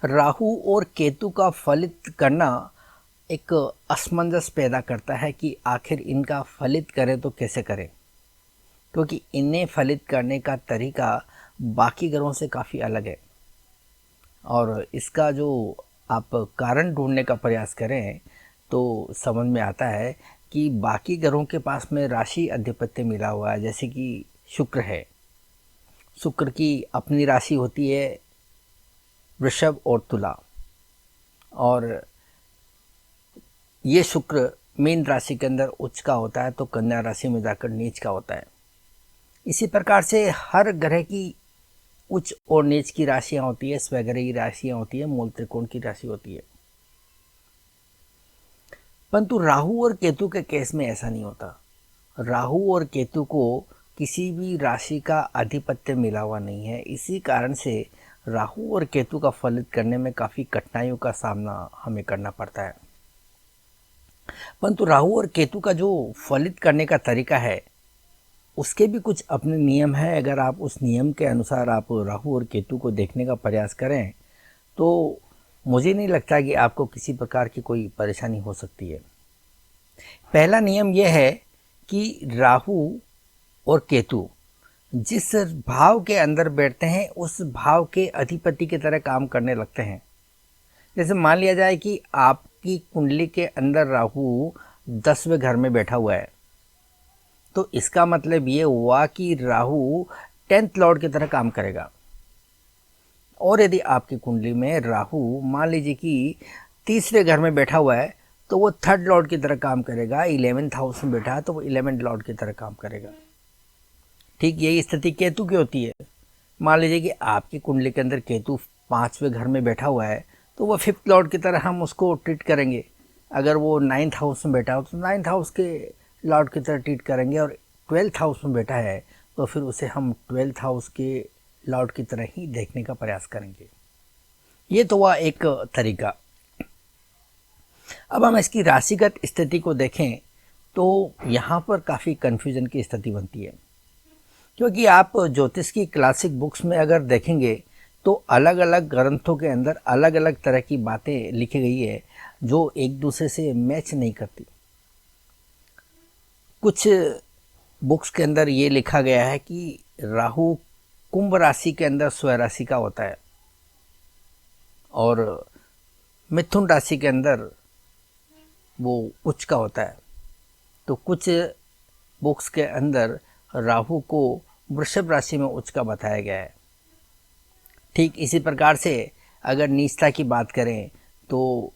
राहु और केतु का फलित करना एक असमंजस पैदा करता है कि आखिर इनका फलित करें तो कैसे करें, क्योंकि इन्हें फलित करने का तरीका बाकी ग्रहों से काफ़ी अलग है। और इसका जो आप कारण ढूंढने का प्रयास करें तो समझ में आता है कि बाकी ग्रहों के पास में राशि अधिपत्य मिला हुआ है। जैसे कि शुक्र है, शुक्र की अपनी राशि होती है वृषभ और तुला, और ये शुक्र मीन राशि के अंदर उच्च का होता है तो कन्या राशि में जाकर नीच का होता है। इसी प्रकार से हर ग्रह की उच्च और नीच की राशियां होती है, स्वग्रही राशियां होती है, मूल त्रिकोण की राशि होती है। परंतु राहु और केतु के केस में ऐसा नहीं होता। राहु और केतु को किसी भी राशि का आधिपत्य मिला हुआ नहीं है। इसी कारण से राहु और केतु का फलित करने में काफ़ी कठिनाइयों का सामना हमें करना पड़ता है। परंतु राहु और केतु का जो फलित करने का तरीका है उसके भी कुछ अपने नियम हैं। अगर आप उस नियम के अनुसार आप राहु और केतु को देखने का प्रयास करें तो मुझे नहीं लगता कि आपको किसी प्रकार की कोई परेशानी हो सकती है। पहला नियम यह है कि राहु और केतु जिस भाव के अंदर बैठते हैं उस भाव के अधिपति की तरह काम करने लगते हैं। जैसे मान लिया जाए कि आपकी कुंडली के अंदर राहु 10वें घर में बैठा हुआ है, तो इसका मतलब ये हुआ कि राहु 10th लॉर्ड की तरह काम करेगा। और यदि आपकी कुंडली में राहु मान लीजिए कि 3रे घर में बैठा हुआ है तो वो 3rd लॉर्ड की तरह काम करेगा। 11th हाउस में बैठा है तो वो 11th लॉर्ड की तरह काम करेगा। ठीक यही स्थिति केतु की होती है। मान लीजिए कि आपकी कुंडली के अंदर केतु 5वें घर में बैठा हुआ है तो वो 5th लॉर्ड की तरह हम उसको ट्रीट करेंगे। अगर वो 9th हाउस में बैठा हो तो 9th हाउस के लॉर्ड की तरह ट्रीट करेंगे, और 12th हाउस में बैठा है तो फिर उसे हम 12th हाउस के लॉर्ड की तरह ही देखने का प्रयास करेंगे। ये तो हुआ एक तरीका। अब हम इसकी राशिगत स्थिति को देखें तो यहाँ पर काफ़ी कन्फ्यूजन की स्थिति बनती है, क्योंकि आप ज्योतिष की क्लासिक बुक्स में अगर देखेंगे तो अलग अलग ग्रंथों के अंदर अलग अलग तरह की बातें लिखी गई है जो एक दूसरे से मैच नहीं करती। कुछ बुक्स के अंदर ये लिखा गया है कि राहु कुंभ राशि के अंदर स्वराशि का होता है और मिथुन राशि के अंदर वो उच्च का होता है। तो कुछ बुक्स के अंदर राहु को वृषभ राशि में उच्च का बताया गया है। ठीक इसी प्रकार से अगर नीचता की बात करें तो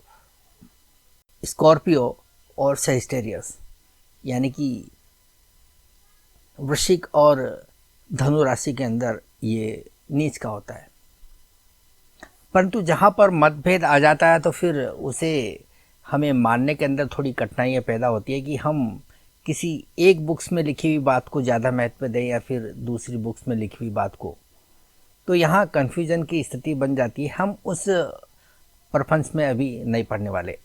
स्कॉर्पियो और सेजिटेरियस यानी कि वृश्चिक और धनु राशि के अंदर ये नीच का होता है। परंतु जहाँ पर मतभेद आ जाता है तो फिर उसे हमें मानने के अंदर थोड़ी कठिनाइयाँ पैदा होती है कि हम किसी एक बुक्स में लिखी हुई बात को ज़्यादा महत्व दें या फिर दूसरी बुक्स में लिखी हुई बात को। तो यहाँ कन्फ्यूजन की स्थिति बन जाती है। हम उस प्रपंच में अभी नहीं पढ़ने वाले।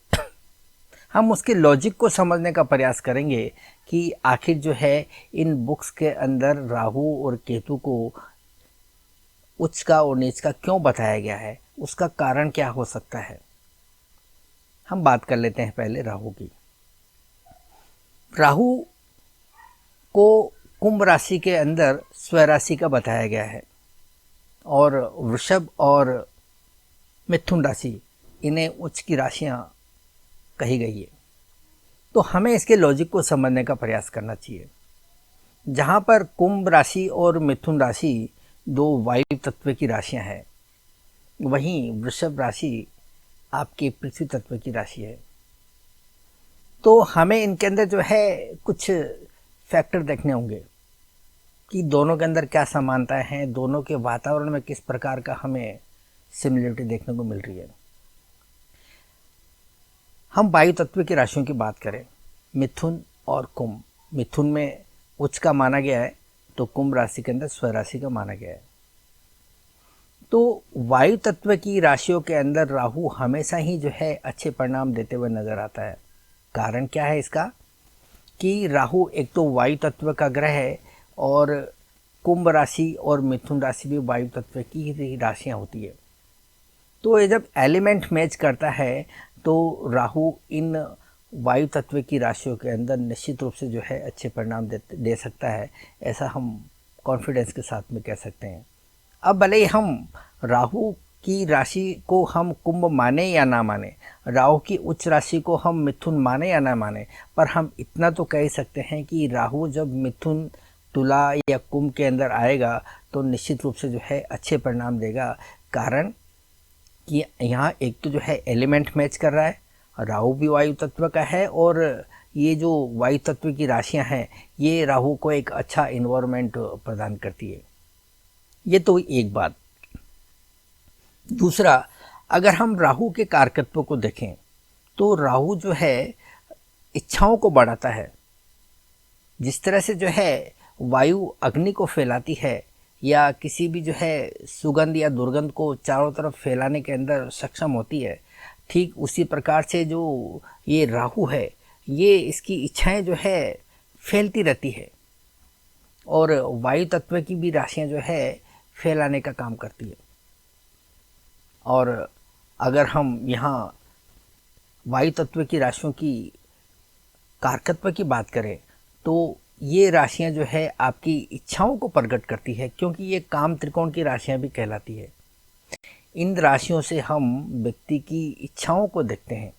हम उसके लॉजिक को समझने का प्रयास करेंगे कि आखिर जो है इन बुक्स के अंदर राहु और केतु को उच्च का और नीच का क्यों बताया गया है, उसका कारण क्या हो सकता है। हम बात कर लेते हैं पहले राहु की। राहु को कुंभ राशि के अंदर स्वराशि का बताया गया है और वृषभ और मिथुन राशि इन्हें उच्च की राशियां कही गई है। तो हमें इसके लॉजिक को समझने का प्रयास करना चाहिए। जहाँ पर कुंभ राशि और मिथुन राशि दो वायु तत्व की राशियां हैं, वहीं वृषभ राशि आपके पृथ्वी तत्व की राशि है। तो हमें इनके अंदर जो है कुछ फैक्टर देखने होंगे कि दोनों के अंदर क्या समानताएं हैं, दोनों के वातावरण में किस प्रकार का हमें सिमिलरिटी देखने को मिल रही है। हम वायु तत्व की राशियों की बात करें, मिथुन और कुंभ। मिथुन में उच्च का माना गया है तो कुंभ राशि के अंदर स्वराशि का माना गया है। तो वायु तत्व की राशियों के अंदर राहु हमेशा ही जो है अच्छे परिणाम देते हुए नजर आता है। कारण क्या है इसका कि राहु एक तो वायु तत्व का ग्रह है और कुंभ राशि और मिथुन राशि भी वायु तत्व की ही राशियां होती है। तो ये जब एलिमेंट मैच करता है तो राहु इन वायु तत्व की राशियों के अंदर निश्चित रूप से जो है अच्छे परिणाम दे सकता है, ऐसा हम कॉन्फिडेंस के साथ में कह सकते हैं। अब भले ही हम राहु की राशि को हम कुंभ माने या ना माने, राहु की उच्च राशि को हम मिथुन माने या ना माने, पर हम इतना तो कह ही सकते हैं कि राहु जब मिथुन, तुला या कुंभ के अंदर आएगा तो निश्चित रूप से जो है अच्छे परिणाम देगा। कारण कि यहाँ एक तो जो है एलिमेंट मैच कर रहा है, राहु भी वायु तत्व का है और ये जो वायु तत्व की राशियाँ हैं ये राहु को एक अच्छा इन्वायरमेंट प्रदान करती है। ये तो एक बात। दूसरा, अगर हम राहु के कारकत्व को देखें तो राहु जो है इच्छाओं को बढ़ाता है। जिस तरह से जो है वायु अग्नि को फैलाती है या किसी भी जो है सुगंध या दुर्गंध को चारों तरफ फैलाने के अंदर सक्षम होती है, ठीक उसी प्रकार से जो ये राहु है ये इसकी इच्छाएं जो है फैलती रहती है और वायु तत्व की भी राशियां जो है फैलाने का काम करती है। और अगर हम यहाँ वायु तत्व की राशियों की कारकत्व की बात करें तो ये राशियां जो है आपकी इच्छाओं को प्रकट करती है, क्योंकि ये काम त्रिकोण की राशियां भी कहलाती है। इन राशियों से हम व्यक्ति की इच्छाओं को देखते हैं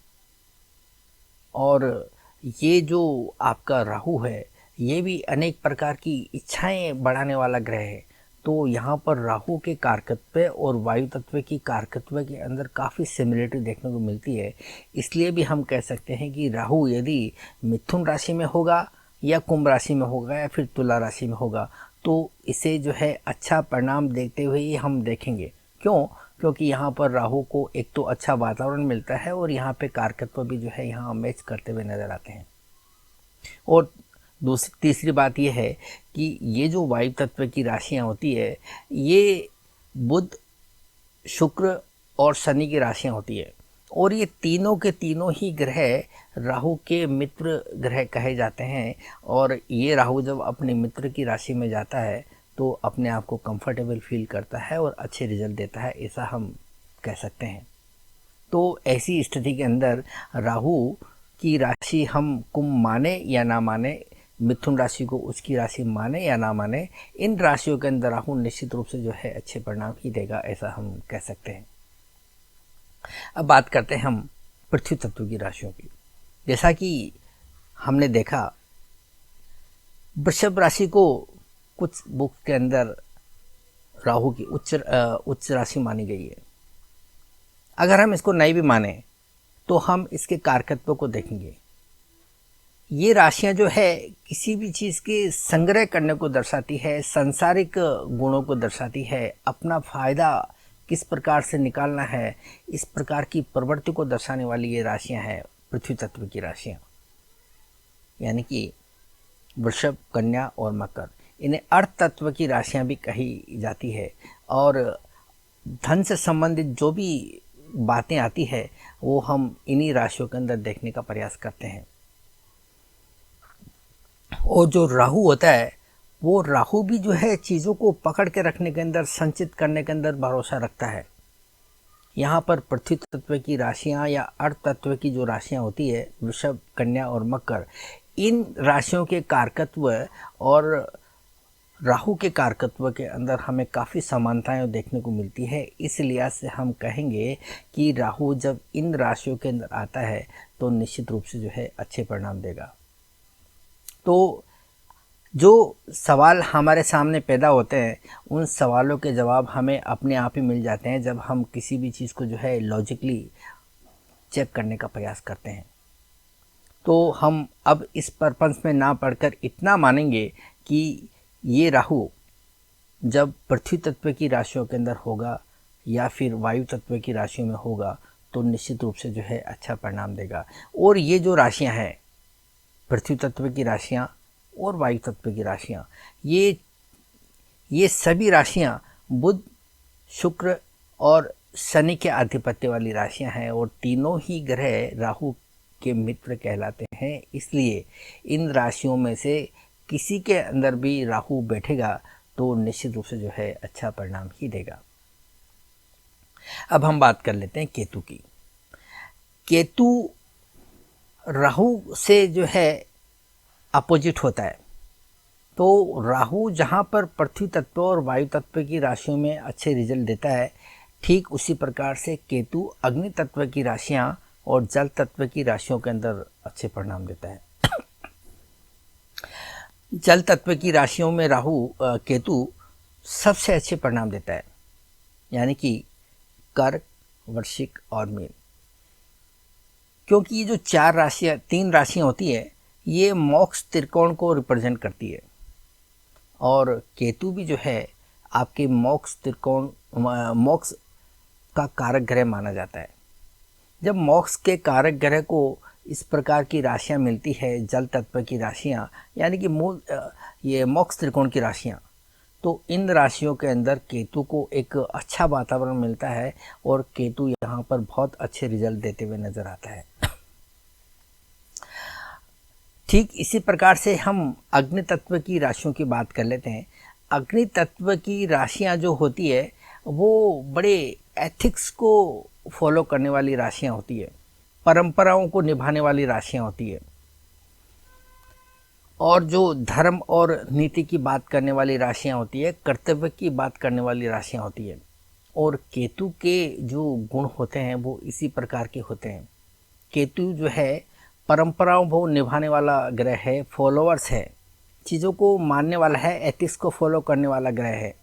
और ये जो आपका राहु है ये भी अनेक प्रकार की इच्छाएं बढ़ाने वाला ग्रह है। तो यहाँ पर राहु के कारकत्व और वायु तत्व की कारकत्व के अंदर काफ़ी सिमिलरिटी देखने को मिलती है। इसलिए भी हम कह सकते हैं कि राहु यदि मिथुन राशि में होगा या कुंभ राशि में होगा या फिर तुला राशि में होगा तो इसे जो है अच्छा परिणाम देखते हुए ही हम देखेंगे। क्यों? क्योंकि यहाँ पर राहु को एक तो अच्छा वातावरण मिलता है और यहाँ पे कारकत्व भी जो है यहाँ मैच करते हुए नज़र आते हैं। और तीसरी बात यह है कि ये जो वायु तत्व की राशियाँ होती है ये बुध, शुक्र और शनि की राशियाँ होती है और ये तीनों के तीनों ही ग्रह राहु के मित्र ग्रह कहे जाते हैं। और ये राहु जब अपने मित्र की राशि में जाता है तो अपने आप को कंफर्टेबल फील करता है और अच्छे रिजल्ट देता है, ऐसा हम कह सकते हैं। तो ऐसी स्थिति के अंदर राहु की राशि हम कुंभ माने या ना माने, मिथुन राशि को उसकी राशि माने या ना माने, इन राशियों के अंदर राहु निश्चित रूप से जो है अच्छे परिणाम ही देगा, ऐसा हम कह सकते हैं। अब बात करते हैं हम पृथ्वी तत्व की राशियों की। जैसा कि हमने देखा वृषभ राशि को कुछ बुक के अंदर राहु की उच्च राशि मानी गई है। अगर हम इसको नहीं भी माने तो हम इसके कारकत्व को देखेंगे। ये राशियां जो है किसी भी चीज़ के संग्रह करने को दर्शाती है, सांसारिक गुणों को दर्शाती है, अपना फायदा किस प्रकार से निकालना है इस प्रकार की प्रवृत्ति को दर्शाने वाली ये राशियां हैं पृथ्वी तत्व की राशियां, यानी कि वृषभ, कन्या और मकर। इन्हें अर्थ तत्व की राशियां भी कही जाती है और धन से संबंधित जो भी बातें आती है वो हम इन्हीं राशियों के अंदर देखने का प्रयास करते हैं। और जो राहु होता है वो राहु भी जो है चीज़ों को पकड़ के रखने के अंदर, संचित करने के अंदर भरोसा रखता है। यहाँ पर पृथ्वी तत्व की राशियाँ या अर्थ तत्व की जो राशियाँ होती है वृषभ, कन्या और मकर, इन राशियों के कारकत्व और राहु के कारकत्व के अंदर हमें काफ़ी समानताएं देखने को मिलती है। इस लिहाज से हम कहेंगे कि राहु जब इन राशियों के अंदर आता है तो निश्चित रूप से जो है अच्छे परिणाम देगा। तो जो सवाल हमारे सामने पैदा होते हैं उन सवालों के जवाब हमें अपने आप ही मिल जाते हैं जब हम किसी भी चीज़ को जो है लॉजिकली चेक करने का प्रयास करते हैं। तो हम अब इस पर्पस में ना पढ़कर इतना मानेंगे कि ये राहु जब पृथ्वी तत्व की राशियों के अंदर होगा या फिर वायु तत्व की राशियों में होगा तो निश्चित रूप से जो है अच्छा परिणाम देगा। और ये जो राशियां हैं पृथ्वी तत्व की राशियां और वायु तत्व की राशियां, ये सभी राशियां बुध, शुक्र और शनि के आधिपत्य वाली राशियां हैं और तीनों ही ग्रह राहु के मित्र कहलाते हैं। इसलिए इन राशियों में से किसी के अंदर भी राहु बैठेगा तो निश्चित रूप से जो है अच्छा परिणाम ही देगा। अब हम बात कर लेते हैं केतु की। केतु राहु से जो है अपोजिट होता है। तो राहु जहाँ पर पृथ्वी तत्व और वायु तत्व की राशियों में अच्छे रिजल्ट देता है, ठीक उसी प्रकार से केतु अग्नि तत्व की राशियाँ और जल तत्व की राशियों के अंदर अच्छे परिणाम देता है। जल तत्व की राशियों में केतु सबसे अच्छे परिणाम देता है, यानी कि कर्क, वृश्चिक और मीन। क्योंकि ये जो तीन राशियां होती है, ये मोक्ष त्रिकोण को रिप्रेजेंट करती है और केतु भी जो है आपके मोक्ष का कारक ग्रह माना जाता है। जब मोक्ष के कारक ग्रह को इस प्रकार की राशियां मिलती है, जल तत्व की राशियां, यानी कि ये मोक्ष त्रिकोण की राशियां, तो इन राशियों के अंदर केतु को एक अच्छा वातावरण मिलता है और केतु यहाँ पर बहुत अच्छे रिजल्ट देते हुए नजर आता है। ठीक इसी प्रकार से हम अग्नि तत्व की राशियों की बात कर लेते हैं। अग्नि तत्व की राशियां जो होती है वो बड़े एथिक्स को फॉलो करने वाली राशियां होती है, परंपराओं को निभाने वाली राशियां होती है और जो धर्म और नीति की बात करने वाली राशियां होती है, कर्तव्य की बात करने वाली राशियां होती है। और केतु के जो गुण होते हैं वो इसी प्रकार के होते हैं। केतु जो है परंपराओं को निभाने वाला ग्रह है, फॉलोअर्स है, चीज़ों को मानने वाला है, एथिक्स को फॉलो करने वाला ग्रह है।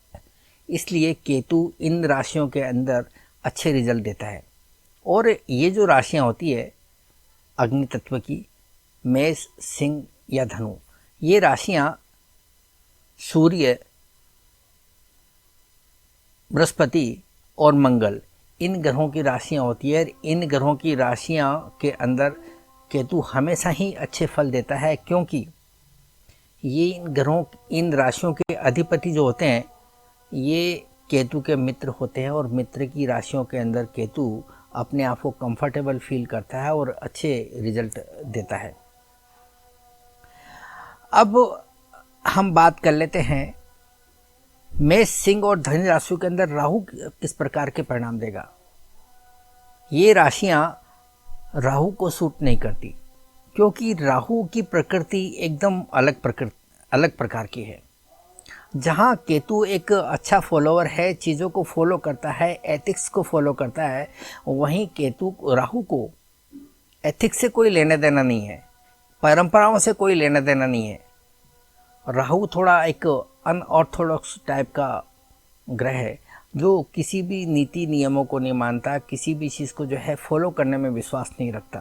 इसलिए केतु इन राशियों के अंदर अच्छे रिजल्ट देता है। और ये जो राशियां होती है अग्नि तत्व की, मेष, सिंह या धनु, ये राशियां सूर्य, बृहस्पति और मंगल, इन ग्रहों की राशियां होती है। इन ग्रहों की राशियां के अंदर केतु हमेशा ही अच्छे फल देता है, क्योंकि ये इन राशियों के अधिपति जो होते हैं ये केतु के मित्र होते हैं और मित्र की राशियों के अंदर केतु अपने आप को कंफर्टेबल फील करता है और अच्छे रिजल्ट देता है। अब हम बात कर लेते हैं मेष, सिंह और धनु राशियों के अंदर राहु किस प्रकार के परिणाम देगा। ये राशियां राहु को सूट नहीं करती, क्योंकि राहु की प्रकृति एकदम अलग प्रकार की है। जहाँ केतु एक अच्छा फॉलोअर है, चीज़ों को फॉलो करता है, एथिक्स को फॉलो करता है, वहीं राहु को एथिक्स से कोई लेना देना नहीं है, परंपराओं से कोई लेना देना नहीं है। राहु थोड़ा एक अनऑर्थोडॉक्स टाइप का ग्रह है, जो किसी भी नीति नियमों को नहीं मानता, किसी भी चीज़ को जो है फॉलो करने में विश्वास नहीं रखता।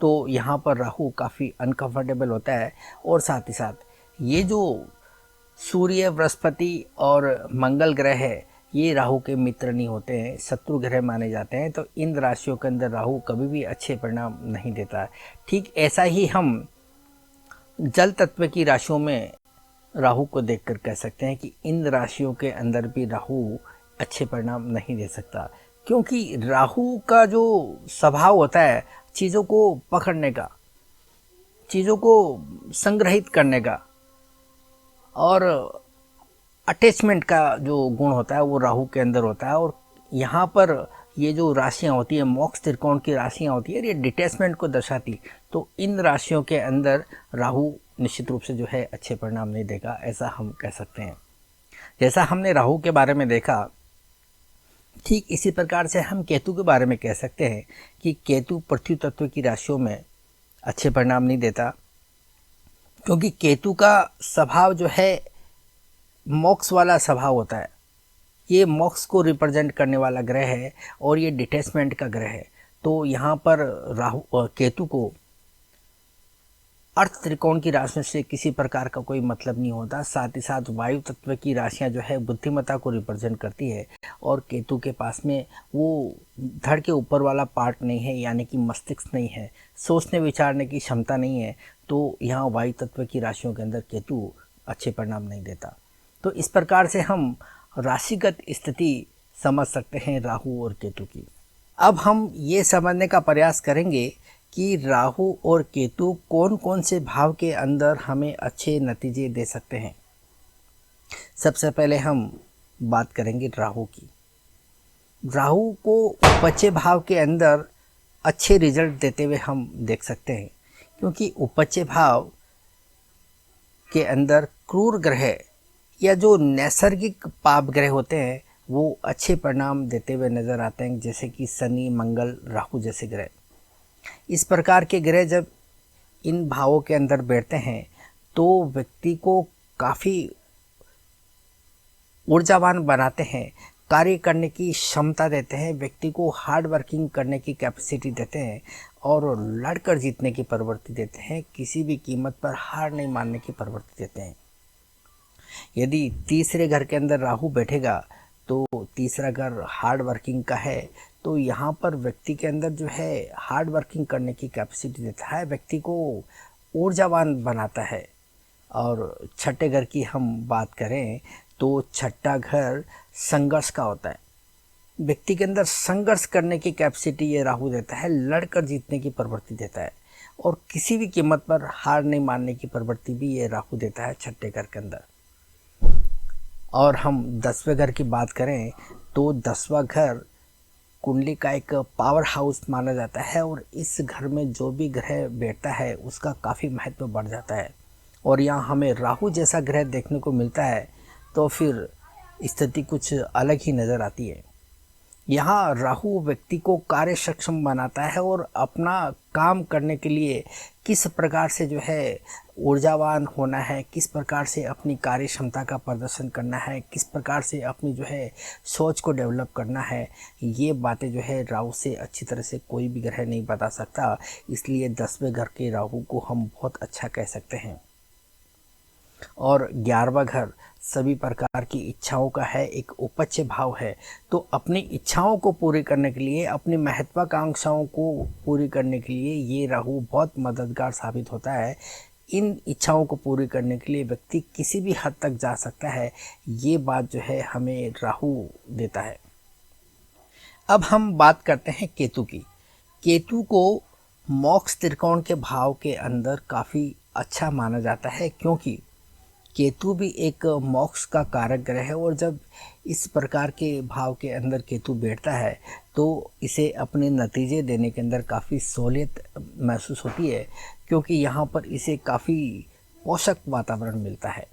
तो यहाँ पर राहु काफ़ी अनकंफर्टेबल होता है। और साथ ही साथ ये जो सूर्य, बृहस्पति और मंगल ग्रह है, ये राहु के मित्र नहीं होते हैं, शत्रु ग्रह माने जाते हैं। तो इन राशियों के अंदर राहु कभी भी अच्छे परिणाम नहीं देता। ठीक ऐसा ही हम जल तत्व की राशियों में राहु को देखकर कह सकते हैं कि इन राशियों के अंदर भी राहु अच्छे परिणाम नहीं दे सकता, क्योंकि राहु का जो स्वभाव होता है चीज़ों को पकड़ने का, चीज़ों को संग्रहित करने का और अटैचमेंट का जो गुण होता है वो राहु के अंदर होता है। और यहाँ पर ये जो राशियाँ होती है, मोक्ष त्रिकोण की राशियाँ होती है, ये डिटैचमेंट को दर्शाती। तो इन राशियों के अंदर राहु निश्चित रूप से जो है अच्छे परिणाम नहीं देगा, ऐसा हम कह सकते हैं। जैसा हमने राहु के बारे में देखा, ठीक इसी प्रकार से हम केतु के बारे में कह सकते हैं कि केतु पृथ्वी तत्व की राशियों में अच्छे परिणाम नहीं देता, क्योंकि केतु का स्वभाव जो है मोक्ष वाला स्वभाव होता है। ये मोक्ष को रिप्रेजेंट करने वाला ग्रह है और ये डिटैचमेंट का ग्रह है। तो यहाँ पर केतु को अर्थ त्रिकोण की राशियों से किसी प्रकार का कोई मतलब नहीं होता। साथ ही साथ वायु तत्व की राशियाँ जो है बुद्धिमत्ता को रिप्रेजेंट करती है और केतु के पास में वो धड़ के ऊपर वाला पार्ट नहीं है, यानी कि मस्तिष्क नहीं है, सोचने विचारने की क्षमता नहीं है। तो यहाँ वायु तत्व की राशियों के अंदर केतु अच्छे परिणाम नहीं देता। तो इस प्रकार से हम राशिगत स्थिति समझ सकते हैं राहु और केतु की। अब हम ये समझने का प्रयास करेंगे कि राहु और केतु कौन कौन से भाव के अंदर हमें अच्छे नतीजे दे सकते हैं। सबसे पहले हम बात करेंगे राहु की। राहु को उपच्य भाव के अंदर अच्छे रिजल्ट देते हुए हम देख सकते हैं, क्योंकि उपच्य भाव के अंदर क्रूर ग्रह या जो नैसर्गिक पाप ग्रह होते हैं वो अच्छे परिणाम देते हुए नजर आते हैं, जैसे कि शनि, मंगल, राहु जैसे ग्रह। इस प्रकार के ग्रह जब इन भावों के अंदर बैठते हैं तो व्यक्ति को काफ़ी ऊर्जावान बनाते हैं, कार्य करने की क्षमता देते हैं, व्यक्ति को हार्ड वर्किंग करने की कैपेसिटी देते हैं और लड़कर जीतने की प्रवृत्ति देते हैं, किसी भी कीमत पर हार नहीं मानने की प्रवृत्ति देते हैं। यदि तीसरे घर के अंदर राहु बैठेगा तो तीसरा घर हार्ड वर्किंग का है, तो यहाँ पर व्यक्ति के अंदर जो है हार्ड वर्किंग करने की कैपेसिटी देता है, व्यक्ति को ऊर्जावान बनाता है। और छठे घर की हम बात करें तो छठा घर संघर्ष का होता है, व्यक्ति के अंदर संघर्ष करने की कैपेसिटी ये राहु देता है, लड़कर जीतने की प्रवृत्ति देता है और किसी भी कीमत पर हार नहीं मानने की प्रवृत्ति भी ये राहु देता है छठे घर के अंदर। और हम 10वें घर की बात करें तो 10वां घर कुंडली का एक पावर हाउस माना जाता है और इस घर में जो भी ग्रह बैठता है उसका काफ़ी महत्व बढ़ जाता है। और यहाँ हमें राहु जैसा ग्रह देखने को मिलता है तो फिर स्थिति कुछ अलग ही नज़र आती है। यहाँ राहु व्यक्ति को कार्य सक्षम बनाता है और अपना काम करने के लिए किस प्रकार से जो है ऊर्जावान होना है, किस प्रकार से अपनी कार्य क्षमता का प्रदर्शन करना है, किस प्रकार से अपनी जो है सोच को डेवलप करना है, ये बातें जो है राहु से अच्छी तरह से कोई भी ग्रह नहीं बता सकता। इसलिए 10वें घर के राहु को हम बहुत अच्छा कह सकते हैं। और 11वां घर सभी प्रकार की इच्छाओं का है, एक उपच्य भाव है, तो अपनी इच्छाओं को पूरी करने के लिए, अपनी महत्वाकांक्षाओं को पूरी करने के लिए ये राहु बहुत मददगार साबित होता है। इन इच्छाओं को पूरी करने के लिए व्यक्ति किसी भी हद तक जा सकता है, ये बात जो है हमें राहु देता है। अब हम बात करते हैं केतु की। केतु को मोक्ष त्रिकोण के भाव के अंदर काफ़ी अच्छा माना जाता है, क्योंकि केतु भी एक मोक्ष का कारक ग्रह है और जब इस प्रकार के भाव के अंदर केतु बैठता है तो इसे अपने नतीजे देने के अंदर काफ़ी सहूलियत महसूस होती है, क्योंकि यहाँ पर इसे काफ़ी पोषक वातावरण मिलता है।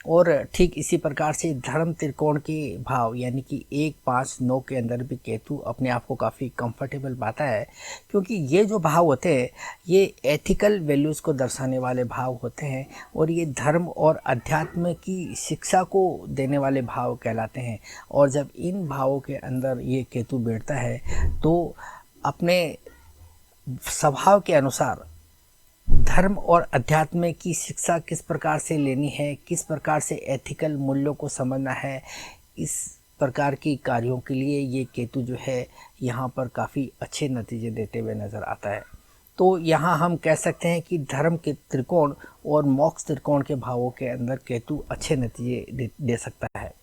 और ठीक इसी प्रकार से धर्म त्रिकोण के भाव यानी कि 1, 5, 9 के अंदर भी केतु अपने आप को काफ़ी कंफर्टेबल पाता है, क्योंकि ये जो भाव होते हैं ये एथिकल वैल्यूज़ को दर्शाने वाले भाव होते हैं और ये धर्म और अध्यात्म की शिक्षा को देने वाले भाव कहलाते हैं। और जब इन भावों के अंदर ये केतु बैठता है तो अपने स्वभाव के अनुसार धर्म और अध्यात्म की शिक्षा किस प्रकार से लेनी है, किस प्रकार से एथिकल मूल्यों को समझना है, इस प्रकार की कार्यों के लिए ये केतु जो है यहाँ पर काफ़ी अच्छे नतीजे देते हुए नज़र आता है। तो यहाँ हम कह सकते हैं कि धर्म के त्रिकोण और मोक्ष त्रिकोण के भावों के अंदर केतु अच्छे नतीजे दे सकता है।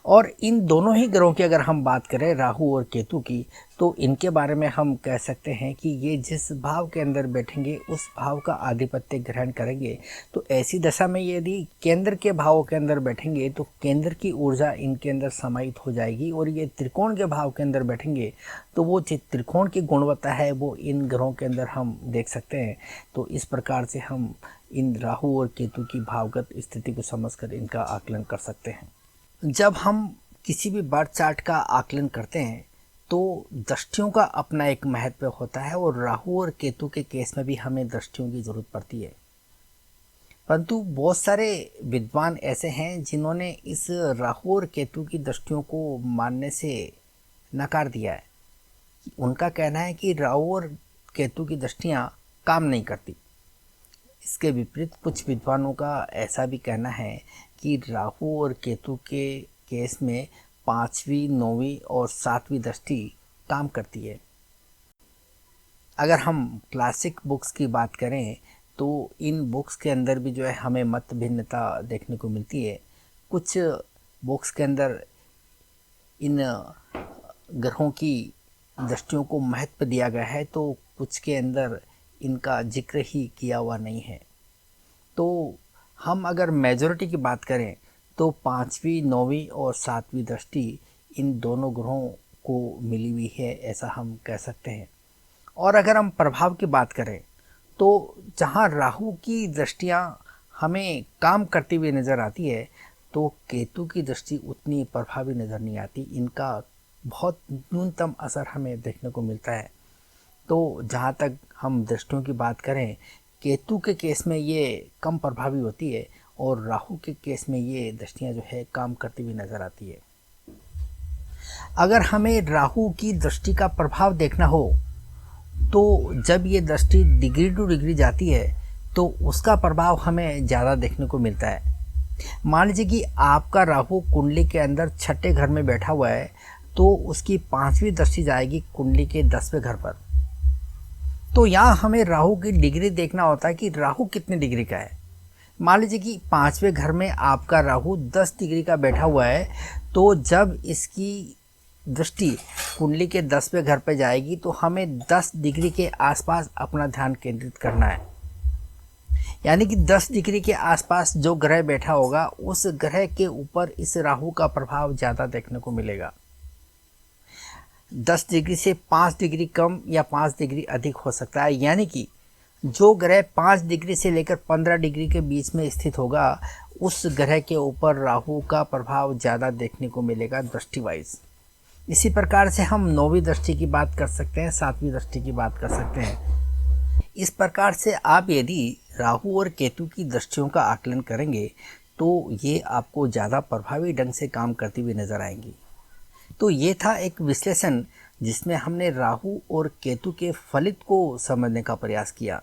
और इन दोनों ही ग्रहों की अगर हम बात करें राहु और केतु की, तो इनके बारे में हम कह सकते हैं कि ये जिस भाव के अंदर बैठेंगे उस भाव का आधिपत्य ग्रहण करेंगे। तो ऐसी दशा में यदि केंद्र के भावों के अंदर बैठेंगे तो केंद्र की ऊर्जा इनके अंदर समाहित हो जाएगी, और ये त्रिकोण के भाव के अंदर बैठेंगे तो वो त्रिकोण की गुणवत्ता है वो इन ग्रहों के अंदर हम देख सकते हैं। तो इस प्रकार से हम इन राहु और केतु की भावगत स्थिति को समझकर इनका आकलन कर सकते हैं। जब हम किसी भी बर्थ चार्ट का आकलन करते हैं तो दृष्टियों का अपना एक महत्व होता है, और राहु और केतु के केस में भी हमें दृष्टियों की ज़रूरत पड़ती है। परंतु बहुत सारे विद्वान ऐसे हैं जिन्होंने इस राहु और केतु की दृष्टियों को मानने से नकार दिया है। उनका कहना है कि राहु और केतु की दृष्टियाँ काम नहीं करती। इसके विपरीत कुछ विद्वानों का ऐसा भी कहना है कि राहु और केतु के केस में 5वीं, 9वीं और 7वीं दृष्टि काम करती है। अगर हम क्लासिक बुक्स की बात करें तो इन बुक्स के अंदर भी जो है हमें मत भिन्नता देखने को मिलती है। कुछ बुक्स के अंदर इन ग्रहों की दृष्टियों को महत्व दिया गया है, तो कुछ के अंदर इनका जिक्र ही किया हुआ नहीं है। तो हम अगर मेजॉरिटी की बात करें तो 5वीं, 9वीं और 7वीं दृष्टि इन दोनों ग्रहों को मिली हुई है, ऐसा हम कह सकते हैं। और अगर हम प्रभाव की बात करें तो जहाँ राहु की दृष्टियाँ हमें काम करती हुई नज़र आती है, तो केतु की दृष्टि उतनी प्रभावी नज़र नहीं आती। इनका बहुत न्यूनतम असर हमें देखने को मिलता है। तो जहाँ तक हम दृष्टियों की बात करें, केतु के केस में ये कम प्रभावी होती है और राहु के केस में ये दृष्टियाँ जो है काम करती हुई नज़र आती है। अगर हमें राहु की दृष्टि का प्रभाव देखना हो तो जब ये दृष्टि डिग्री टू डिग्री जाती है तो उसका प्रभाव हमें ज़्यादा देखने को मिलता है। मान लीजिए कि आपका राहु कुंडली के अंदर छठे घर में बैठा हुआ है, तो उसकी 5वीं दृष्टि जाएगी कुंडली के 10वें घर पर। तो यहाँ हमें राहु की डिग्री देखना होता है कि राहु कितने डिग्री का है। मान लीजिए कि 5वें घर में आपका राहु 10 डिग्री का बैठा हुआ है, तो जब इसकी दृष्टि कुंडली के 10वें घर पर जाएगी तो हमें 10 डिग्री के आसपास अपना ध्यान केंद्रित करना है। यानी कि 10 डिग्री के आसपास जो ग्रह बैठा होगा उस ग्रह के ऊपर इस राहु का प्रभाव ज़्यादा देखने को मिलेगा। 10 डिग्री से 5 डिग्री कम या 5 डिग्री अधिक हो सकता है। यानी कि जो ग्रह 5 डिग्री से लेकर 15 डिग्री के बीच में स्थित होगा, उस ग्रह के ऊपर राहु का प्रभाव ज़्यादा देखने को मिलेगा दृष्टि वाइज। इसी प्रकार से हम 9वीं दृष्टि की बात कर सकते हैं, 7वीं दृष्टि की बात कर सकते हैं। इस प्रकार से आप यदि राहु और केतु की दृष्टियों का आकलन करेंगे तो ये आपको ज़्यादा प्रभावी ढंग से काम करती हुई नज़र आएंगी। तो ये था एक विश्लेषण जिसमें हमने राहु और केतु के फलित को समझने का प्रयास किया।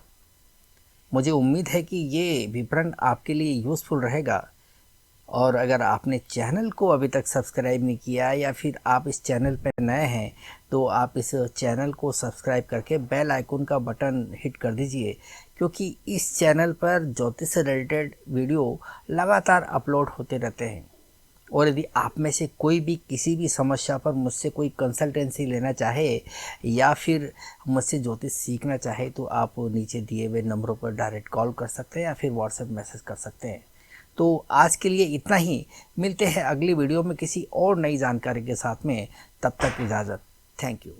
मुझे उम्मीद है कि ये विवरण आपके लिए यूज़फुल रहेगा। और अगर आपने चैनल को अभी तक सब्सक्राइब नहीं किया या फिर आप इस चैनल पर नए हैं तो आप इस चैनल को सब्सक्राइब करके बेल आइकन का बटन हिट कर दीजिए, क्योंकि इस चैनल पर ज्योतिष से रिलेटेड वीडियो लगातार अपलोड होते रहते हैं। और यदि आप में से कोई भी किसी भी समस्या पर मुझसे कोई कंसल्टेंसी लेना चाहे या फिर मुझसे ज्योतिष सीखना चाहे तो आप नीचे दिए हुए नंबरों पर डायरेक्ट कॉल कर सकते हैं या फिर व्हाट्सएप मैसेज कर सकते हैं। तो आज के लिए इतना ही। मिलते हैं अगली वीडियो में किसी और नई जानकारी के साथ में। तब तक इजाज़त। Thank you.